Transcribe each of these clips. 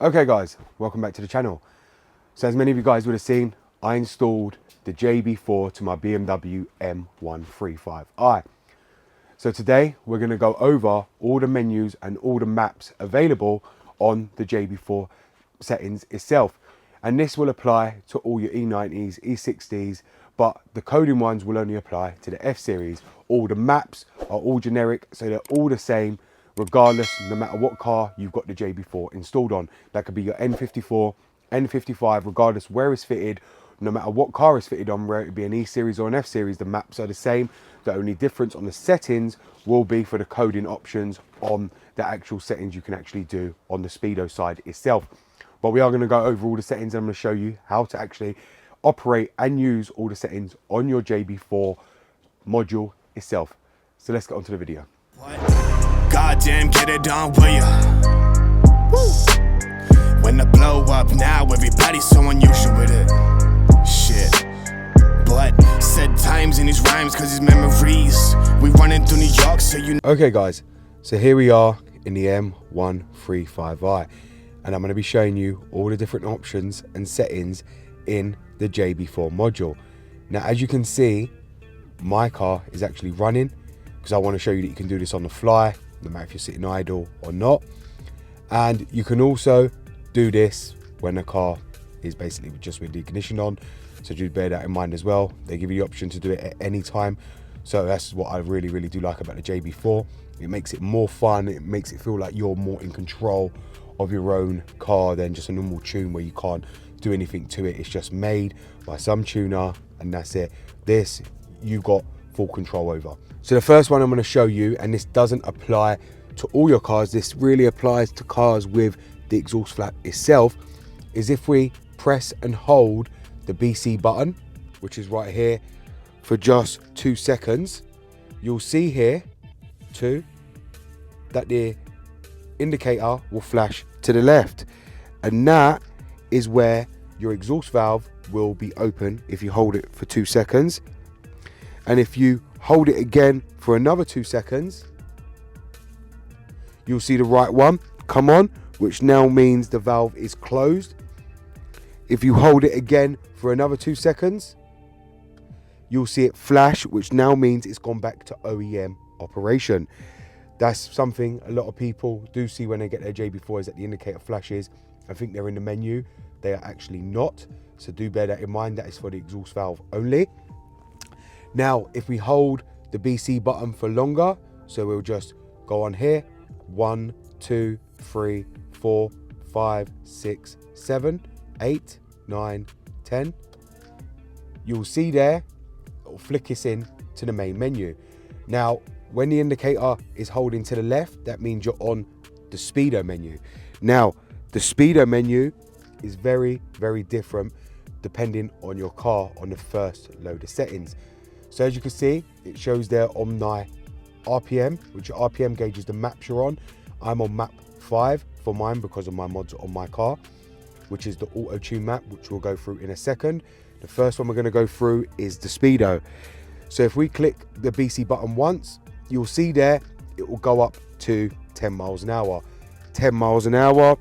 Okay guys, welcome back to the channel. So as many of you guys would have seen, I installed the JB4 to my BMW M135i. So today we're going to go over all the menus and all the maps available on the JB4 settings itself. And this will apply to all your E90s, E60s, but the coding ones will only apply to the F series. All the maps are all generic, so they're all the same, regardless, no matter what car you've got the JB4 installed on. That could be your N54, N55, regardless where it's fitted, no matter what car is fitted on, whether it be an E series or an F series, the maps are the same. The only difference on the settings will be for the coding options on the actual settings you can actually do on the Speedo side itself. But we are going to go over all the settings and I'm going to show you how to actually operate and use all the settings on your JB4 module itself. So let's get on to the video. Goddamn, get it done, will ya? Woo. When the blow up now, everybody's so unusual with it. Shit. But said times in his rhymes, cause his memories. We running through New York, so you know. Okay guys, so here we are in the M135i. And I'm going to be showing you all the different options and settings in the JB4 module. Now, as you can see, my car is actually running because I want to show you that you can do this on the fly, no matter if you're sitting idle or not. And you can also do this when the car is basically just with the ignition on. So do bear that in mind as well. They give you the option to do it at any time. So that's what I really do like about the JB4. It makes it more fun. It makes it feel like you're more in control of your own car than just a normal tune where you can't do anything to it. It's just made by some tuner and that's it. This you've got full control over. So the first one I'm going to show you, and this doesn't apply to all your cars, this really applies to cars with the exhaust flap itself, is if we press and hold the BC button, which is right here, for just 2 seconds, you'll see here that the indicator will flash to the left, and that is where your exhaust valve will be open if you hold it for 2 seconds. And if you hold it again for another 2 seconds, you'll see the right one come on, which now means the valve is closed. If you hold it again for another 2 seconds, you'll see it flash, which now means it's gone back to OEM operation. That's something a lot of people do see when they get their JB4, is that the indicator flashes. I think they're in the menu. They are actually not. So do bear that in mind. That is for the exhaust valve only. Now, if we hold the BC button for longer, so we'll just go on here, 1, 2, 3, 4, 5, 6, 7, 8, 9, 10. You'll see there, it will flick us in to the main menu. Now, when the indicator is holding to the left, that means you're on the Speedo menu. Now, the Speedo menu is very different depending on your car on the first load of settings. So as you can see, it shows there on my RPM, which your RPM gauges the maps you're on. I'm on map 5 for mine because of my mods on my car, which is the auto tune map, which we'll go through in a second. The first one we're going to go through is the Speedo. So if we click the BC button once, you'll see there it will go up to 10 miles an hour. 10 miles an hour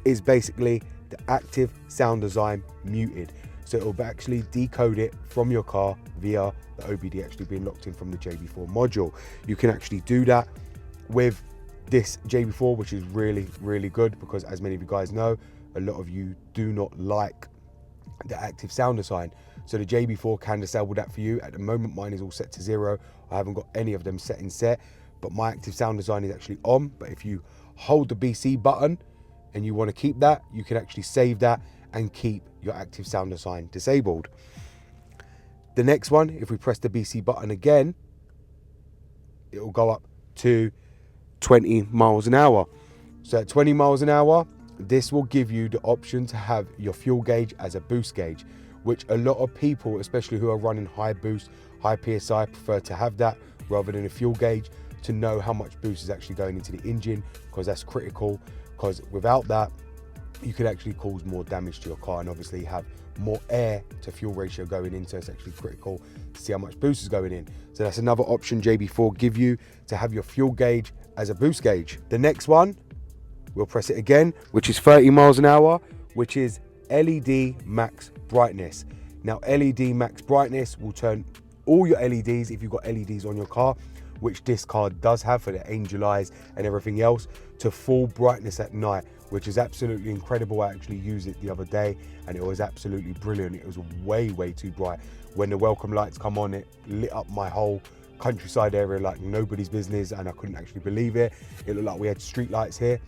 is basically the active sound design muted. So it will actually decode it from your car via the OBD actually being locked in from the JB4 module. You can actually do that with this JB4, which is really good, because as many of you guys know, a lot of you do not like the active sound design. So the JB4 can disable that for you. At the moment, mine is all set to 0. I haven't got any of them set, but my active sound design is actually on. But if you hold the BC button and you want to keep that, you can actually save that and keep your active sound design disabled. The next one, if we press the BC button again, it will go up to 20 miles an hour. So at 20 miles an hour, this will give you the option to have your fuel gauge as a boost gauge, which a lot of people, especially who are running high boost, high PSI, prefer to have that rather than a fuel gauge, to know how much boost is actually going into the engine, because that's critical, because without that, you could actually cause more damage to your car and obviously have more air to fuel ratio going in, so it's actually critical to see how much boost is going in. So that's another option JB4 give you, to have your fuel gauge as a boost gauge. The next one We'll press it again, which is 30 miles an hour, which is LED max brightness. Now, LED max brightness will turn all your LEDs, if you've got LEDs on your car, which this car does have for the angel eyes and everything else, to full brightness at night, which is absolutely incredible. I actually used it the other day and it was absolutely brilliant. It was way too bright. When the welcome lights come on, it lit up my whole countryside area like nobody's business, and I couldn't actually believe it. It looked like we had street lights here.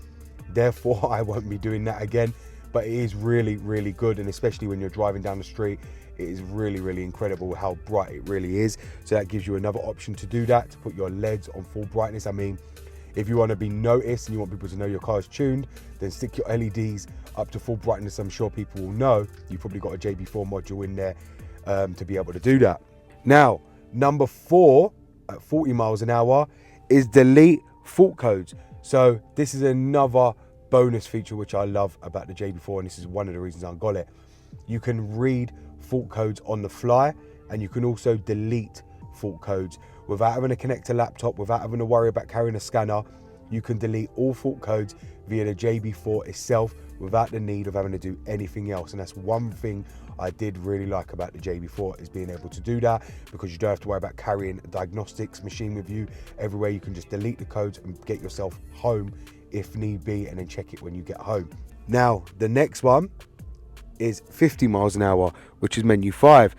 Therefore, I won't be doing that again, but it is really good, and especially when you're driving down the street, it is really incredible how bright it really is. So that gives you another option to do that, to put your LEDs on full brightness. I mean, if you want to be noticed and you want people to know your car is tuned, then stick your LEDs up to full brightness. I'm sure people will know. You've probably got a JB4 module in there to be able to do that. Now, number 4 at 40 miles an hour is delete fault codes. So this is another bonus feature which I love about the JB4, and this is one of the reasons I got it. You can read fault codes on the fly, and you can also delete fault codes without having to connect a laptop, without having to worry about carrying a scanner. You can delete all fault codes via the JB4 itself without the need of having to do anything else. And that's one thing I did really like about the JB4, is being able to do that, because you don't have to worry about carrying a diagnostics machine with you everywhere. You can just delete the codes and get yourself home if need be, and then check it when you get home. Now, the next one is 50 miles an hour, which is menu 5.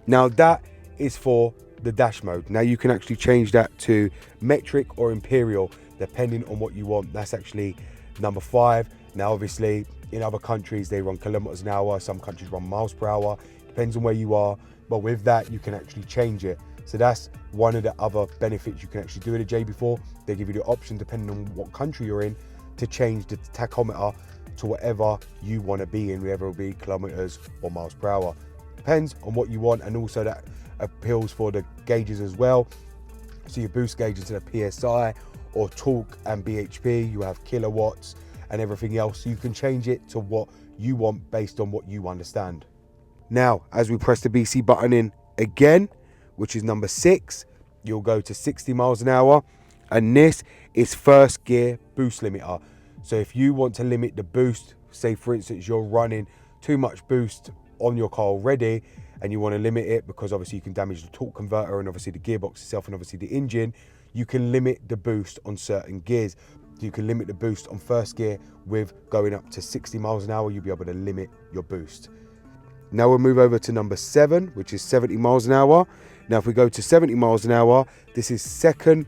Now, that is for the dash mode. Now, you can actually change that to metric or imperial, depending on what you want. That's actually number 5. Now, obviously, in other countries, they run kilometers an hour. Some countries run miles per hour. Depends on where you are. But with that, you can actually change it. So that's one of the other benefits you can actually do with a JB4. They give you the option, depending on what country you're in, to change the tachometer to whatever you want to be in, whether it be kilometers or miles per hour. Depends on what you want, and also that appeals for the gauges as well. So your boost gauge into the PSI or torque and BHP, you have kilowatts and everything else. So you can change it to what you want based on what you understand. Now, as we press the BC button in again, which is number 6, you'll go to 60 miles an hour, and this is first gear boost limiter. So if you want to limit the boost, say for instance you're running too much boost on your car already and you want to limit it, because obviously you can damage the torque converter and obviously the gearbox itself and obviously the engine, you can limit the boost on certain gears. You can limit the boost on first gear with going up to 60 miles an hour, you'll be able to limit your boost. Now we'll move over to number 7, which is 70 miles an hour. Now if we go to 70 miles an hour, this is second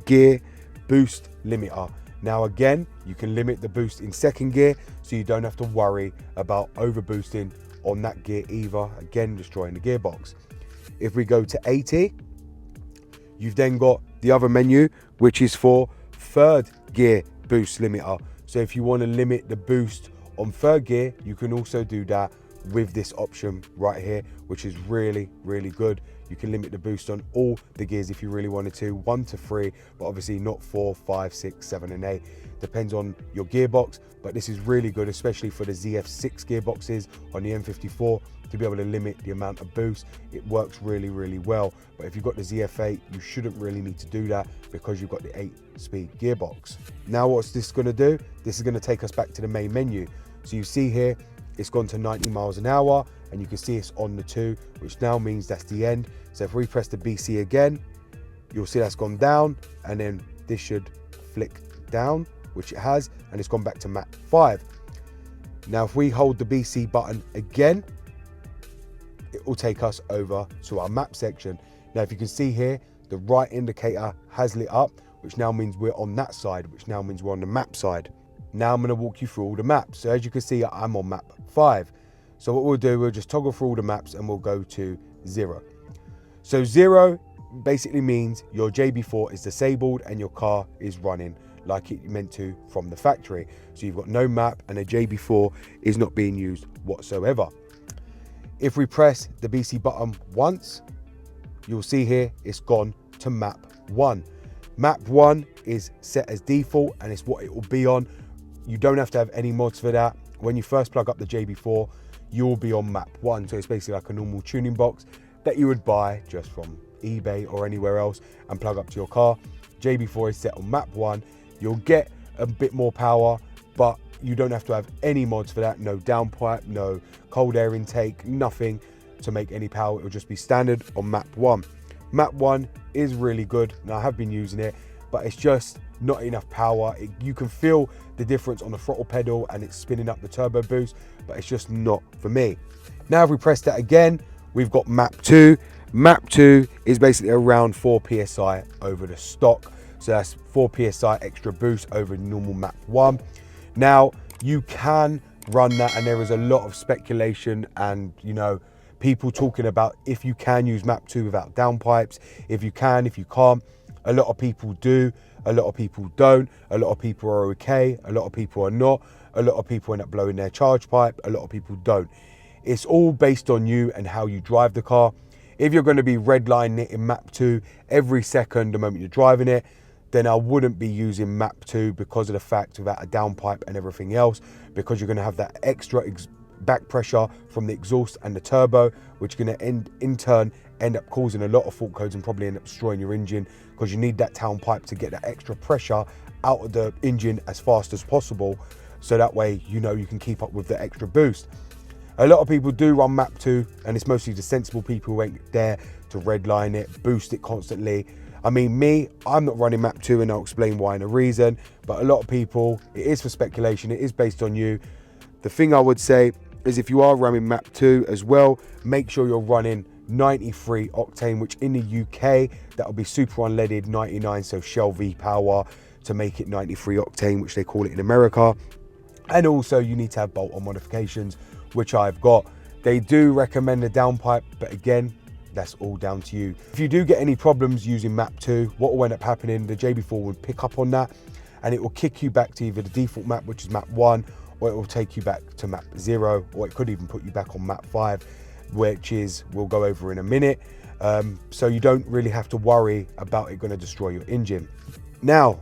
gear boost limiter. Now again, you can limit the boost in second gear, so you don't have to worry about over boosting on that gear either, again destroying the gearbox. If we go to 80, you've then got the other menu, which is for third gear boost limiter. So if you want to limit the boost on third gear, you can also do that with this option right here, which is really good. You can limit the boost on all the gears if you really wanted to, 1 to 3, but obviously not 4, 5, 6, 7 and 8. Depends on your gearbox, but this is really good, especially for the ZF6 gearboxes on the M54, to be able to limit the amount of boost. It works really well. But if you've got the ZF8, you shouldn't really need to do that, because you've got the 8-speed gearbox. Now what's this going to do? This is going to take us back to the main menu. So you see here, it's gone to 90 miles an hour, and you can see it's on the 2, which now means that's the end. So if we press the BC again, you'll see that's gone down, and then this should flick down, which it has, and it's gone back to map 5. Now if we hold the BC button again, it will take us over to our map section. Now if you can see here, the right indicator has lit up, which now means we're on that side, which now means we're on the map side. Now I'm going to walk you through all the maps. So as you can see, I'm on map 5. So what we'll do, we'll just toggle through all the maps and we'll go to 0. So 0 basically means your JB4 is disabled and your car is running like it meant to from the factory. So you've got no map and a JB4 is not being used whatsoever. If we press the BC button once, you'll see here it's gone to map 1. Map 1 is set as default and it's what it will be on. You don't have to have any mods for that. When you first plug up the JB4, you'll be on map 1. So it's basically like a normal tuning box that you would buy just from eBay or anywhere else and plug up to your car. JB4 is set on map 1. You'll get a bit more power, but you don't have to have any mods for that. No downpipe, no cold air intake, nothing to make any power. It will just be standard on map 1. Map 1 is really good, and I have been using it, but it's just not enough power. You can feel the difference on the throttle pedal and it's spinning up the turbo boost, but it's just not for me. Now if we press that again, we've got map 2. Map 2 is basically around 4 psi over the stock. So that's 4 psi extra boost over normal map 1. Now you can run that, and there is a lot of speculation and, you know, people talking about if you can use map 2 without downpipes, if you can, if you can't. A lot of people do, a lot of people don't, a lot of people are okay, a lot of people are not, a lot of people end up blowing their charge pipe, a lot of people don't. It's all based on you and how you drive the car. If you're going to be redlining it in map 2 every second the moment you're driving it, then I wouldn't be using map 2 because of the fact without a downpipe and everything else, because you're going to have that extra back pressure from the exhaust and the turbo, which is going to in turn end up causing a lot of fault codes and probably end up destroying your engine, because you need that downpipe to get that extra pressure out of the engine as fast as possible, so that way you know you can keep up with the extra boost. A lot of people do run map 2, and it's mostly the sensible people who ain't there to redline it, boost it constantly. I mean, me, I'm not running map 2, and I'll explain why in a reason, but a lot of people, it is for speculation, it is based on you. The thing I would say is if you are running map 2 as well, make sure you're running 93 octane, which in the UK, that will be super unleaded 99, so Shell V-Power to make it 93 octane, which they call it in America. And also you need to have bolt-on modifications, which I've got. They do recommend a downpipe, but again, that's all down to you. If you do get any problems using map 2, what will end up happening, the JB4 will pick up on that, and it will kick you back to either the default map, which is map 1, or it will take you back to map 0, or it could even put you back on map 5, which is, we'll go over in a minute. So you don't really have to worry about it going to destroy your engine. Now,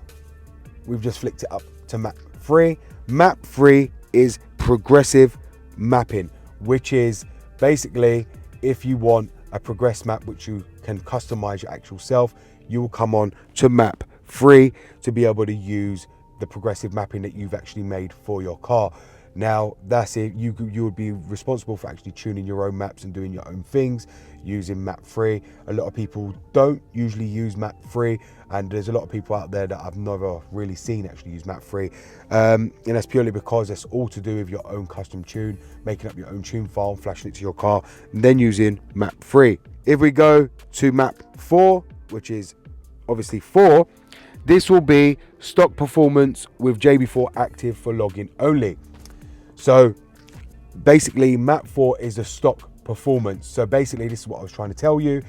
we've just flicked it up to map 3. Map 3 is progressive mapping, which is basically if you want a progress map which you can customize your actual self, you will come on to map 3 to be able to use the progressive mapping that you've actually made for your car. Now that's it, you would be responsible for actually tuning your own maps and doing your own things using map 3. A lot of people don't usually use map 3, and there's a lot of people out there that I've never really seen actually use map 3, and that's purely because it's all to do with your own custom tune, making up your own tune file, flashing it to your car, and then using map 3. If we go to map 4, which is obviously 4, this will be stock performance with JB4 active for login only. So basically map 4 is a stock performance. So basically this is what I was trying to tell you.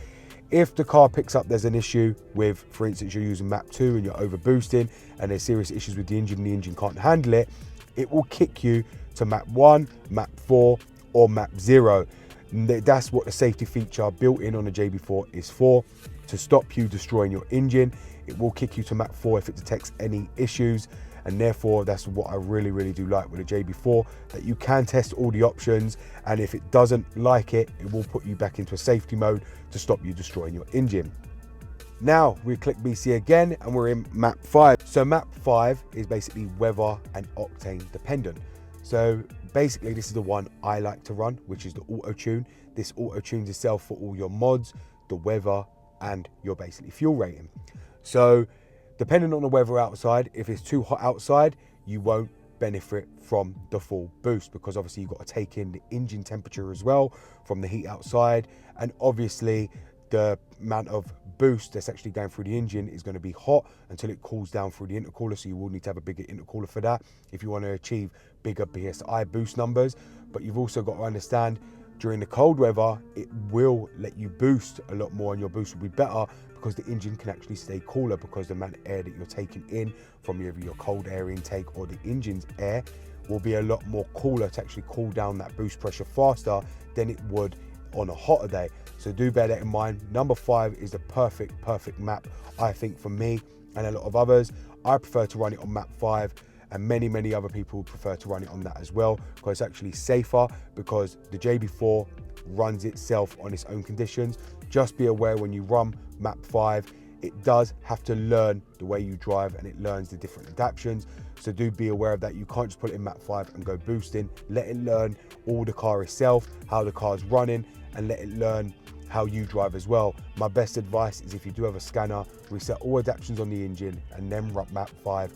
If the car picks up there's an issue with, for instance, you're using map 2 and you're over boosting and there's serious issues with the engine can't handle it, it will kick you to map 1, map 4 or map 0. That's what the safety feature built in on the JB4 is for, to stop you destroying your engine. It will kick you to map 4 if it detects any issues, and therefore that's what I really do like with the JB4, that you can test all the options, and if it doesn't like it, it will put you back into a safety mode to stop you destroying your engine. Now we click BC again and we're in map 5. So map 5 is basically weather and octane dependent. So basically this is the one I like to run, which is the auto tune. This auto tunes itself for all your mods, the weather, and your basically fuel rating. So depending on the weather outside, if it's too hot outside, you won't benefit from the full boost, because obviously you've got to take in the engine temperature as well from the heat outside, and obviously the amount of boost that's actually going through the engine is going to be hot until it cools down through the intercooler, so you will need to have a bigger intercooler for that if you want to achieve bigger PSI boost numbers. But you've also got to understand during the cold weather, it will let you boost a lot more, and your boost will be better because the engine can actually stay cooler, because the amount of air that you're taking in from either your cold air intake or the engine's air will be a lot more cooler to actually cool down that boost pressure faster than it would on a hotter day. So do bear that in mind. Number 5 is the perfect map, I think, for me and a lot of others. I prefer to run it on map 5, and many other people prefer to run it on that as well, because it's actually safer, because the JB4 runs itself on its own conditions. Just be aware when you run map 5, it does have to learn the way you drive, and it learns the different adaptations. So do be aware of that. You can't just put it in map 5 and go boosting. Let it learn all the car itself, how the car's running, and let it learn how you drive as well. My best advice is, if you do have a scanner, reset all adaptations on the engine and then run map 5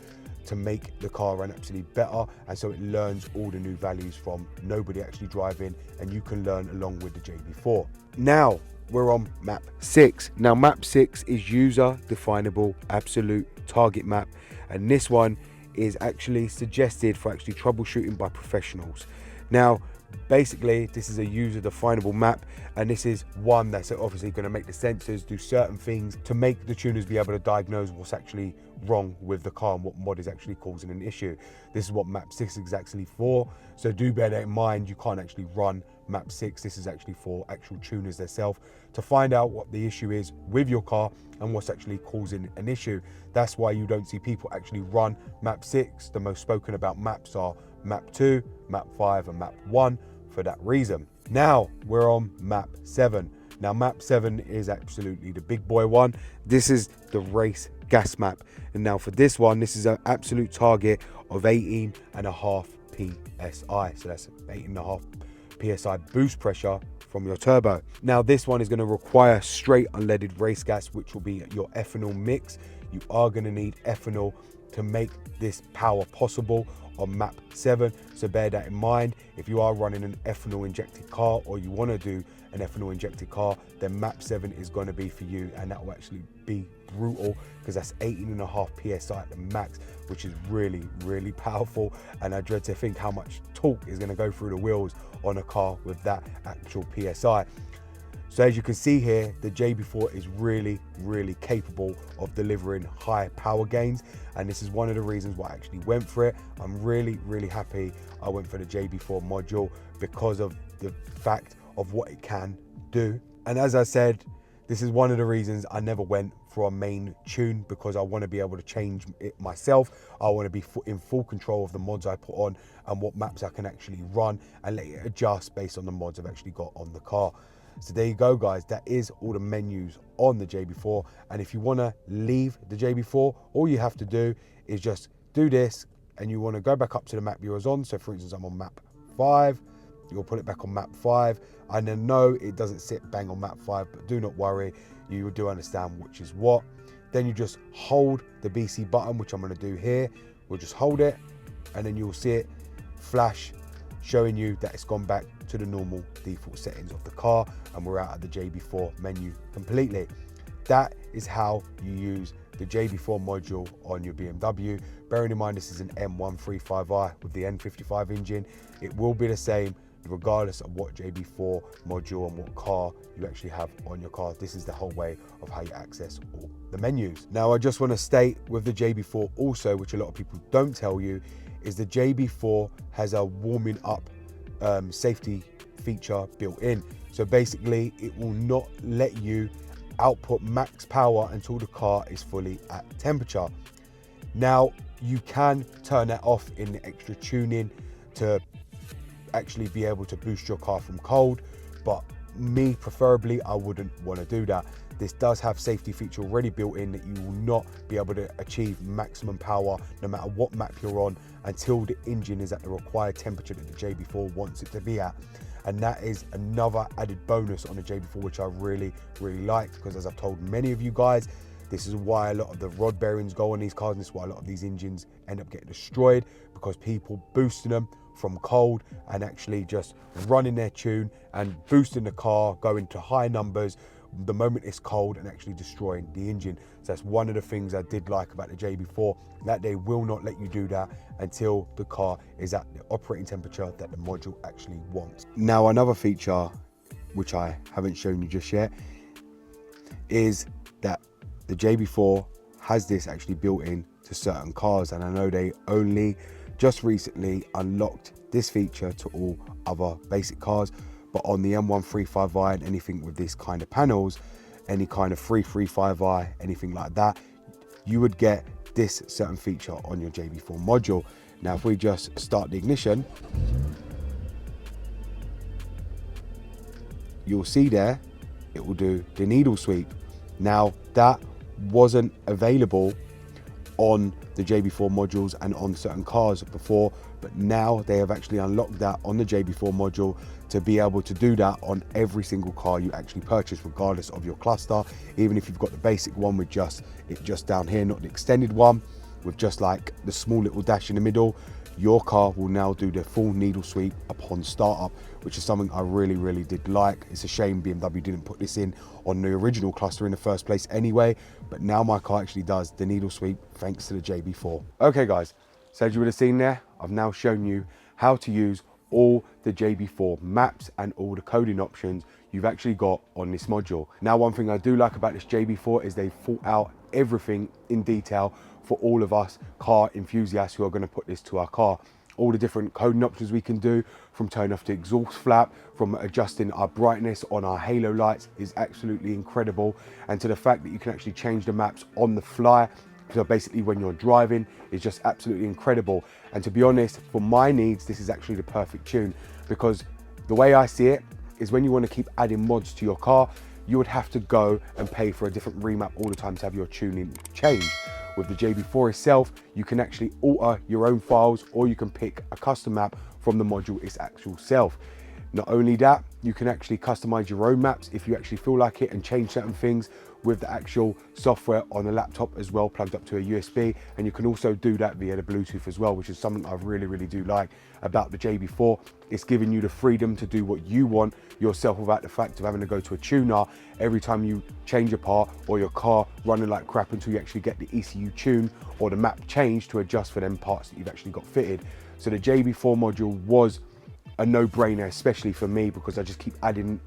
to make the car run absolutely better, and so it learns all the new values from nobody actually driving, and you can learn along with the JB4. Now we're on map 6. Now map 6 is user definable absolute target map, and this one is actually suggested for actually troubleshooting by professionals. Now basically this is a user definable map, and this is one that's obviously going to make the sensors do certain things to make the tuners be able to diagnose what's actually wrong with the car and what mod is actually causing an issue. This is what map 6 is actually for, so do bear that in mind. You can't actually run map 6. This is actually for actual tuners themselves to find out what the issue is with your car and what's actually causing an issue. That's why you don't see people actually run map 6. The most spoken about maps are map 2, map 5 and map 1 for that reason. Now we're on map 7. Now map 7 is absolutely the big boy one. This is the race gas map, and now for this one, this is an absolute target of 18.5 psi, so that's 18.5 psi boost pressure from your turbo. Now this one is going to require straight unleaded race gas, which will be your ethanol mix. You are going to need ethanol to make this power possible on map 7, so bear that in mind. If you are running an ethanol injected car, or you want to do an ethanol injected car, then map 7 is going to be for you, and that will actually be brutal because that's 18.5 psi at the max, which is really powerful, and I dread to think how much torque is going to go through the wheels on a car with that actual psi. So as you can see here, the JB4 is really capable of delivering high power gains, and this is one of the reasons why I actually went for it. I'm really happy I went for the JB4 module because of the fact of what it can do. And as I said, this is one of the reasons I never went for a main tune, because I want to be able to change it myself. I want to be in full control of the mods I put on and what maps I can actually run, and let it adjust based on the mods I've actually got on the car. So there you go guys, that is all the menus on the JB4. And if you want to leave the JB4, all you have to do is just do this, and you want to go back up to the map you was on. So for instance, I'm on map 5, you'll put it back on map 5. I know it doesn't sit bang on map 5, but do not worry, you do understand which is what. Then you just hold the BC button, which I'm going to do here. We'll just hold it, and then you'll see it flash showing you that it's gone back to the normal default settings of the car, and we're out of the JB4 menu completely. That is how you use the JB4 module on your BMW. Bearing in mind this is an M135i with the N55 engine, it will be the same regardless of what JB4 module and what car you actually have on your car. This is the whole way of how you access all the menus. Now I just want to state with the JB4 also, which a lot of people don't tell you, is the JB4 has a warming up safety feature built in. So basically it will not let you output max power until the car is fully at temperature. Now you can turn that off in the extra tuning to actually be able to boost your car from cold, but me preferably I wouldn't want to do that. This does have safety feature already built in that you will not be able to achieve maximum power no matter what map you're on until the engine is at the required temperature that the JB4 wants it to be at. And that is another added bonus on the JB4, which I really like, because as I've told many of you guys, this is why a lot of the rod bearings go on these cars, and this is why a lot of these engines end up getting destroyed, because people boosting them from cold and actually just running their tune and boosting the car, going to high numbers the moment it's cold and actually destroying the engine. So that's one of the things I did like about the JB4, that they will not let you do that until the car is at the operating temperature that the module actually wants. Now another feature which I haven't shown you just yet is that the JB4 has this actually built in to certain cars, and I know they only just recently unlocked this feature to all other basic cars, but on the M135i and anything with this kind of panels, any kind of 335i, anything like that, you would get this certain feature on your JB4 module. Now if we just start the ignition, you'll see there it will do the needle sweep. Now that wasn't available on the JB4 modules and on certain cars before, but now they have actually unlocked that on the JB4 module to be able to do that on every single car you actually purchase, regardless of your cluster. Even if you've got the basic one with just down here, not the extended one, with just like the small little dash in the middle, your car will now do the full needle sweep upon startup, which is something I really did like. It's a shame BMW didn't put this in on the original cluster in the first place anyway, but now my car actually does the needle sweep thanks to the JB4. Okay guys, so as you would have seen there, I've now shown you how to use all the JB4 maps and all the coding options you've actually got on this module. Now, one thing I do like about this JB4 is they've thought out everything in detail for all of us car enthusiasts who are going to put this to our car. All the different coding options we can do, from turning off the exhaust flap, from adjusting our brightness on our halo lights, is absolutely incredible. And to the fact that you can actually change the maps on the fly, so basically when you're driving, is just absolutely incredible. And to be honest, for my needs, this is actually the perfect tune, because the way I see it is when you want to keep adding mods to your car, you would have to go and pay for a different remap all the time to have your tuning changed. With the JB4 itself, you can actually alter your own files, or you can pick a custom map from the module its actual self. Not only that, you can actually customize your own maps if you actually feel like it, and change certain things with the actual software on the laptop as well, plugged up to a USB. And you can also do that via the Bluetooth as well, which is something I really do like about the JB4. It's giving you the freedom to do what you want yourself without the fact of having to go to a tuner every time you change a part, or your car running like crap until you actually get the ECU tune or the map changed to adjust for them parts that you've actually got fitted. So the JB4 module was a no-brainer, especially for me, because I just keep adding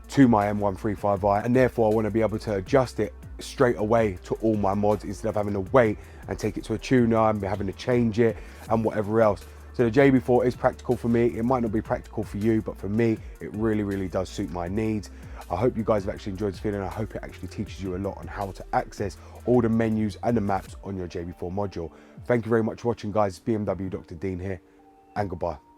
to my M135i, and therefore I want to be able to adjust it straight away to all my mods instead of having to wait and take it to a tuner and having to change it and whatever else. So the JB4 is practical for me. It might not be practical for you, but for me, it really does suit my needs. I hope you guys have actually enjoyed this video, and I hope it actually teaches you a lot on how to access all the menus and the maps on your JB4 module. Thank you very much for watching, guys. BMW Dr. Dean here, and goodbye.